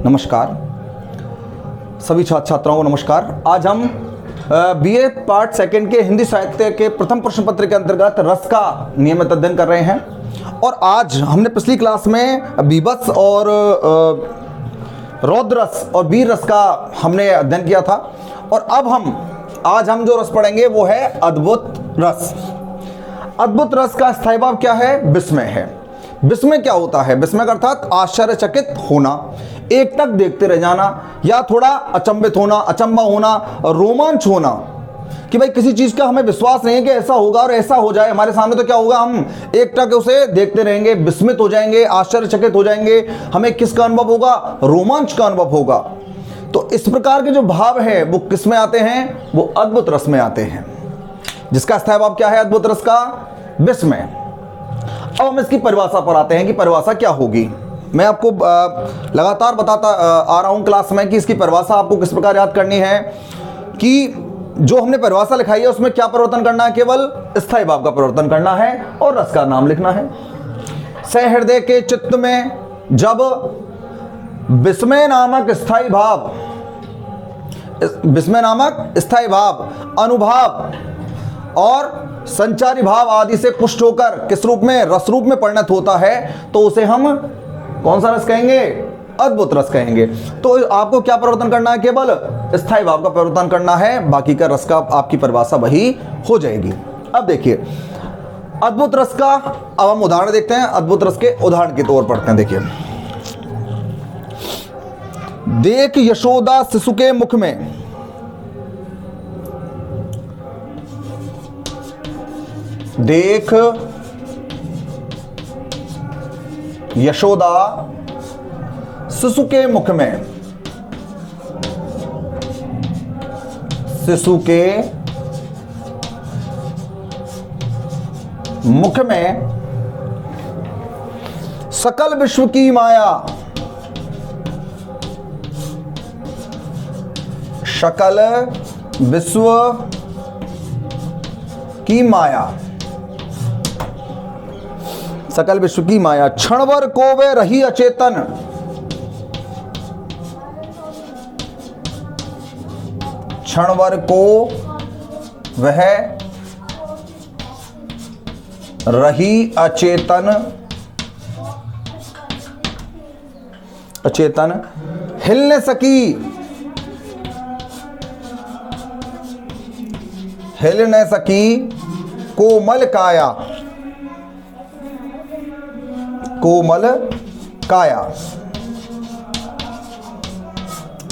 नमस्कार सभी छात्र छात्राओं को नमस्कार। आज हम बीए पार्ट सेकंड के हिंदी साहित्य के प्रथम प्रश्न पत्र के अंतर्गत रस का नियमित अध्ययन कर रहे हैं। और आज हमने पिछली क्लास में बीभत्स और रौद्र रस और वीर रस का हमने अध्ययन किया था। और अब आज हम जो रस पढ़ेंगे वो है अद्भुत रस। अद्भुत रस का स्थायी भाव क्या है? विस्मय है। विस्मय क्या होता है? विस्मय अर्थात आश्चर्यचकित होना, एक टक देखते रह जाना, या थोड़ा अचंभित होना, अचंभा होना, रोमांच होना कि भाई किसी चीज का हमें विश्वास नहीं है कि ऐसा होगा और ऐसा हो जाए हमारे सामने, तो क्या होगा, हम एक टक उसे देखते रहेंगे, विस्मित हो जाएंगे, आश्चर्यचकित हो जाएंगे। हमें किसका अनुभव होगा? रोमांच का अनुभव होगा। तो इस प्रकार के जो भाव है वो किस में आते हैं? वो अद्भुत रस में आते हैं, जिसका स्थायी भाव क्या है अद्भुत रस का? विस्मय। अब हम इसकी परिभाषा पर आते हैं कि परिभाषा क्या होगी। मैं आपको लगातार बताता आ रहा हूं क्लास में कि इसकी परिभाषा आपको किस प्रकार याद करनी है, कि जो हमने परिभाषा लिखाई है उसमें क्या परिवर्तन करना है? केवल स्थायी भाव का परिवर्तन करना है और रस का नाम लिखना है। सहृदय के चित्त में जब विस्मय नामक स्थायी भाव, विस्मय नामक स्थायी भाव अनुभाव और संचारी भाव आदि से पुष्ट होकर किस रूप में? रस रूप में परिणत होता है, तो उसे हम कौन सा रस कहेंगे? अद्भुत रस कहेंगे। तो आपको क्या परिवर्तन करना है? केवल स्थायी भाव का परिवर्तन करना है, बाकी का रस का आपकी परिभाषा वही हो जाएगी। अब देखिए अद्भुत रस का, अब हम उदाहरण देखते हैं। अद्भुत रस के उदाहरण के तौर पर पढ़ते हैं। देखिए, देख यशोदा शिशु के मुख में, देख यशोदा शिशु के मुख में, शिशु के मुख में सकल विश्व की माया, सकल विश्व की माया, सकल विश्व की माया क्षणभर को वे रही अचेतन, क्षणभर को वह रही अचेतन, अचेतन हिल न सकी, हिल न सकी कोमल काया, कोमल काया।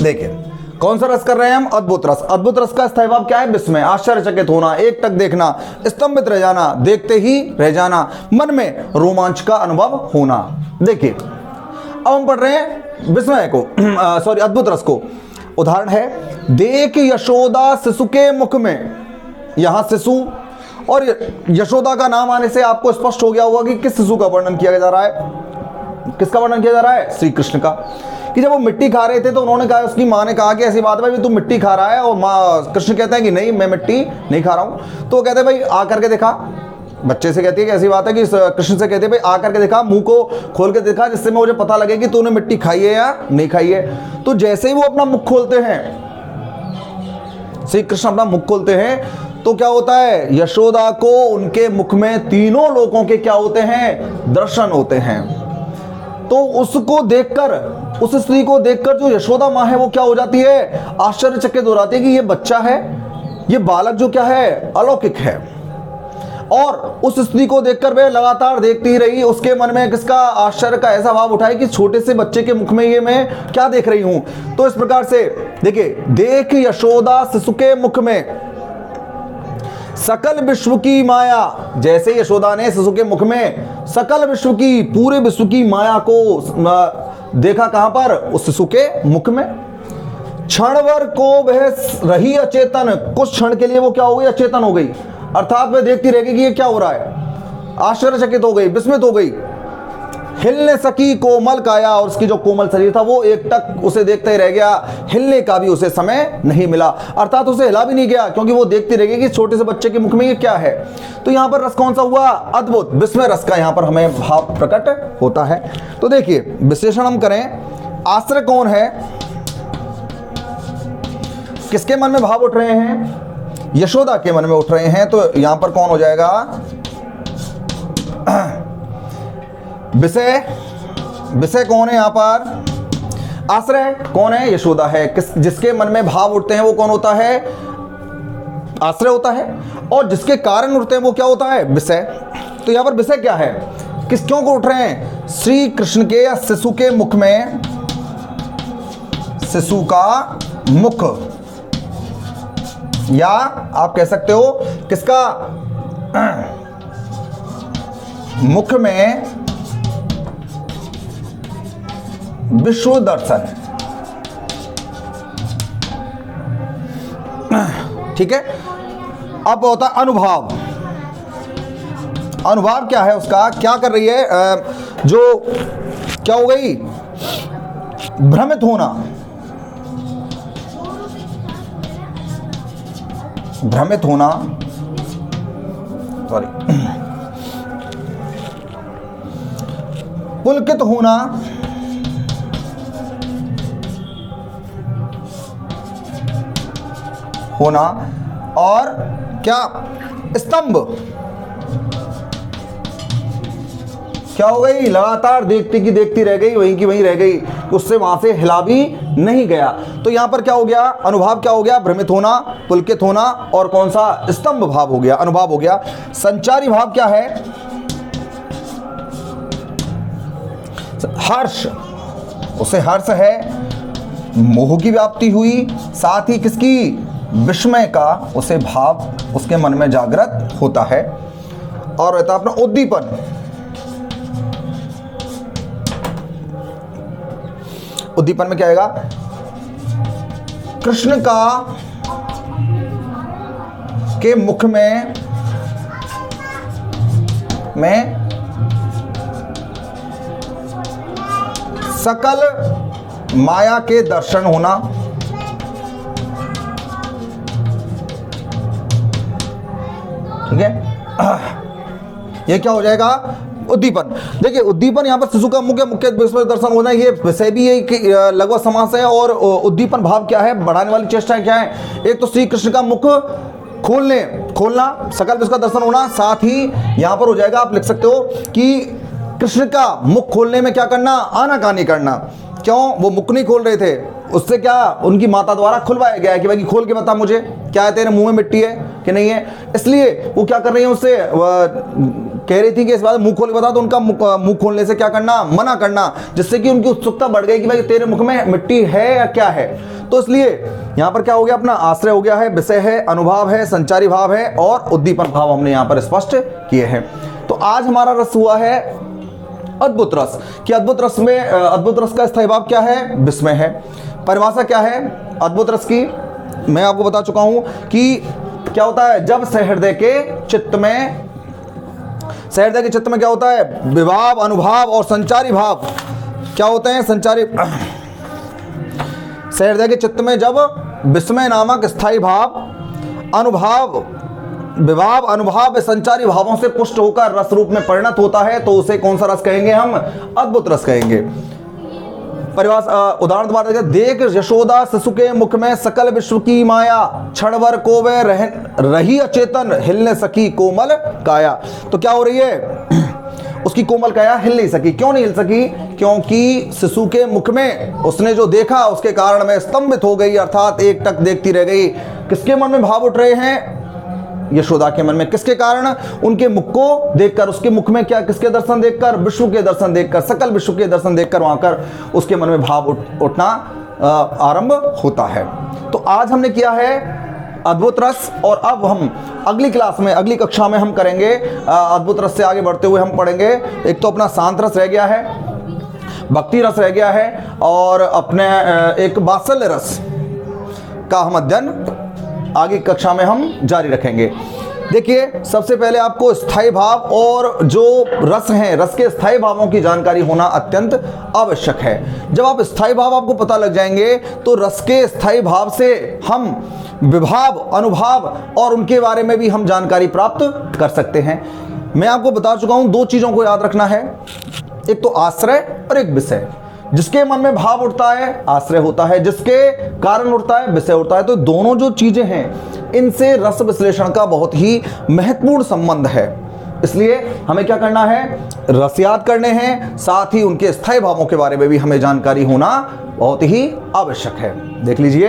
देखिए कौन सा रस कर रहे हैं हम? अद्भुत रस। अद्भुत रस का स्थायी भाव क्या है? विस्मय, आश्चर्यचकित होना, एक टक देखना, स्तंभित रह जाना, देखते ही रह जाना, मन में रोमांच का अनुभव होना। देखिए अब हम पढ़ रहे हैं विस्मय को, सॉरी अद्भुत रस को। उदाहरण है, देख यशोदा शिशु के मुख में। यहां शिशु और यशोदा का नाम आने से आपको स्पष्ट हो गया होगा कि किस शिशु का वर्णन किया जा रहा है। किसका वर्णन किया जा रहा है? श्री कृष्ण का। कि जब वो मिट्टी खा रहे थे तो उन्होंने कहा, उसकी माँ ने कहा कि ऐसी बात है भाई, तू मिट्टी खा रहा है। और माँ कृष्ण कहते हैं कि नहीं, मैं मिट्टी नहीं खा रहा हूं। तो वो कहते हैं भाई आ करके दिखा। बच्चे से कहती है कि ऐसी बात है, कि कृष्ण से कहते हैं भाई आ करके दिखा, मुंह को खोल के दिखा, जिससे मैं मुझे पता लगे कि तूने मिट्टी खाई है या नहीं खाई है। तो जैसे ही वो अपना मुख खोलते हैं, श्री कृष्ण अपना मुख खोलते हैं, तो क्या होता है? यशोदा को उनके मुख में तीनों लोगों के क्या होते हैं? दर्शन होते हैं। तो उसको देखकर, उस स्त्री को देखकर जो यशोदा माँ है वो क्या हो जाती है? आश्चर्यचकित हो जाती है कि ये बच्चा है, ये बालक जो क्या है? अलौकिक है। और उस स्त्री को देखकर वह लगातार देखती रही। उसके मन में किसका? आश्चर्य का ऐसा भाव उठाए कि छोटे से बच्चे के मुख में ये मैं क्या देख रही हूं। तो इस प्रकार से देखिए, देख यशोदा शिशु के मुख में सकल विश्व की माया। जैसे यशोदा ने शिशु के मुख में सकल विश्व की, पूरे विश्व की माया को देखा। कहां पर? उस शिशु के मुख में। क्षणभर को वह रही अचेतन, कुछ क्षण के लिए वो क्या हो गई? अचेतन हो गई। अर्थात वह देखती रहेगी कि ये क्या हो रहा है, आश्चर्यचकित हो गई, विस्मित हो गई। हिलने सकी कोमल काया, और उसकी जो कोमल शरीर था वो एक टक उसे देखते ही रह गया, हिलने का भी उसे समय नहीं मिला, अर्थात उसे हिला भी नहीं गया, क्योंकि वो देखती रहेगी कि छोटे से बच्चे के मुख में ये क्या है। तो यहाँ पर रस कौन सा हुआ? अद्भुत, विस्मय रस का यहाँ पर हमें भाव प्रकट होता है। तो देखिए विश्लेषण हम करें आश्रय कौन है, किसके मन में भाव उठ रहे हैं, यशोदा के मन में उठ रहे हैं। तो यहां पर कौन हो जाएगा, विषय, विषय कौन है यहां पर, आश्रय कौन है, यशोदा है। जिसके मन में भाव उठते हैं वो कौन होता है, आश्रय होता है, और जिसके कारण उठते हैं वो क्या होता है, विषय। तो यहां पर विषय क्या है, क्यों को उठ रहे हैं, श्री कृष्ण के या शिशु के मुख में, शिशु का मुख, या आप कह सकते हो किसका, मुख में विश्व दर्शन। ठीक है। अब होता है अनुभाव। अनुभाव क्या है उसका, क्या कर रही है, जो क्या हो गई, भ्रमित होना, भ्रमित होना, सॉरी, पुलकित होना, होना, और क्या, स्तंभ, क्या हो गई, लगातार देखती की देखती रह गई, वहीं की वहीं रह गई, उससे वहां से हिला भी नहीं गया। तो यहां पर क्या हो गया, अनुभाव क्या हो गया, भ्रमित होना, पुलकित होना, और कौन सा, स्तंभ भाव हो गया, अनुभाव हो गया। संचारी भाव क्या है, हर्ष, उसे हर्ष है, मोह की व्याप्ति हुई, साथ ही किसकी, विस्मय का उसे भाव उसके मन में जागृत होता है। और रहता अपना उद्दीपन, उद्दीपन में क्या आएगा, कृष्ण का के मुख में सकल माया के दर्शन होना। ठीक है, ये क्या हो जाएगा, उद्दीपन। देखिए उद्दीपन यहाँ पर शिशु का मुख्य मुख्य दर्शन होना, ये वैसे भी यही लगभग समास है। और उद्दीपन भाव क्या है, बढ़ाने वाली चेष्टाएं क्या है, एक तो श्री कृष्ण का मुख खोलना, सकल विश्व का दर्शन होना, साथ ही यहाँ पर हो जाएगा, आप लिख सकते हो कि कृष्ण का मुख खोलने में क्या करना, आनाकानी करना। क्यों, वो मुख नहीं खोल रहे थे, उससे क्या उनकी माता द्वारा खुलवाया गया है कि भाई खोल के बता मुझे, क्या है तेरे मुंह में मिट्टी है कि नहीं है। इसलिए वो क्या कर रही है, उससे कह रही थी कि इस बात मुंह खोल के बता, तो उनका मुंह खोलने से क्या करना, मना करना, जिससे कि उनकी उत्सुकता बढ़ गई कि भाई तेरे मुख में मिट्टी है या क्या है। तो इसलिए यहाँ पर क्या हो गया, अपना आश्रय हो गया है, विषय है, अनुभाव है, संचारी भाव है, और उद्दीपन भाव हमने यहाँ पर स्पष्ट किए हैं। तो आज हमारा रस हुआ है अद्भुत रस, कि अद्भुत रस में अद्भुत रस का स्थायी भाव क्या है, विस्मय है। परिभाषा क्या है अद्भुत रस की, मैं आपको बता चुका हूं कि क्या होता है, जब सहृदय के चित्त में, सहृदय के चित्त में क्या होता है, विभाव, अनुभाव और संचारी भाव क्या होते हैं, संचारी, सहृदय के चित्त में जब विस्मय नामक स्थायी भाव, अनुभाव, विभाव, अनुभाव संचारी भावों से पुष्ट होकर रस रूप में परिणत होता है, तो उसे कौन सा रस कहेंगे, हम अद्भुत रस कहेंगे। परिभाषा उदाहरण द्वारा देख यशोदा शिशु के मुख में सकल विश्व की माया, क्षण भर को वह रही अचेतन, हिलने सकी कोमल काया। तो क्या हो रही है, उसकी कोमल काया हिल नहीं सकी। क्यों नहीं हिल सकी, क्योंकि शिशु के मुख में उसने जो देखा उसके कारण में स्तंभित हो गई, अर्थात एक टक देखती रह गई। किसके मन में भाव उठ रहे हैं, यशोदा के मन में। किसके कारण, उनके मुख को देखकर, उसके मुख में क्या, किसके दर्शन देखकर, विश्व के दर्शन देखकर, सकल विश्व के दर्शन देखकर वहां कर उसके मन में भाव उठना आरंभ होता है। तो आज हमने किया है अद्भुत रस, और अब हम अगली क्लास में, अगली कक्षा में हम करेंगे अद्भुत रस से आगे बढ़ते हुए हम पढ़ेंगे, एक तो अपना शांत रस रह गया है, भक्ति रस रह गया है, और अपने एक वात्सल्य रस का हम अध्ययन आगे कक्षा में हम जारी रखेंगे। देखिए सबसे पहले आपको स्थायी भाव और जो रस हैं, रस के स्थायी भावों की जानकारी होना अत्यंत आवश्यक है। जब आप स्थायी भाव आपको पता लग जाएंगे तो रस के स्थायी भाव से हम विभाव, अनुभाव और उनके बारे में भी हम जानकारी प्राप्त कर सकते हैं। मैं आपको बता चुका हूं, दो चीज़ों को याद रखना है, एक तो आश्रय और एक विषय। जिसके मन में भाव उठता है आश्रय होता है, जिसके कारण उठता है विषय उठता है। तो दोनों जो चीजें हैं इनसे रस विश्लेषण का बहुत ही महत्वपूर्ण संबंध है। इसलिए हमें क्या करना है, रस याद करने हैं, साथ ही उनके स्थायी भावों के बारे में भी हमें जानकारी होना बहुत ही आवश्यक है। देख लीजिए,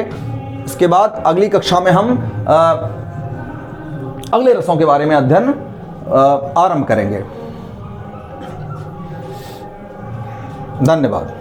इसके बाद अगली कक्षा में हम अगले रसों के बारे में अध्ययन आरंभ करेंगे। धन्यवाद।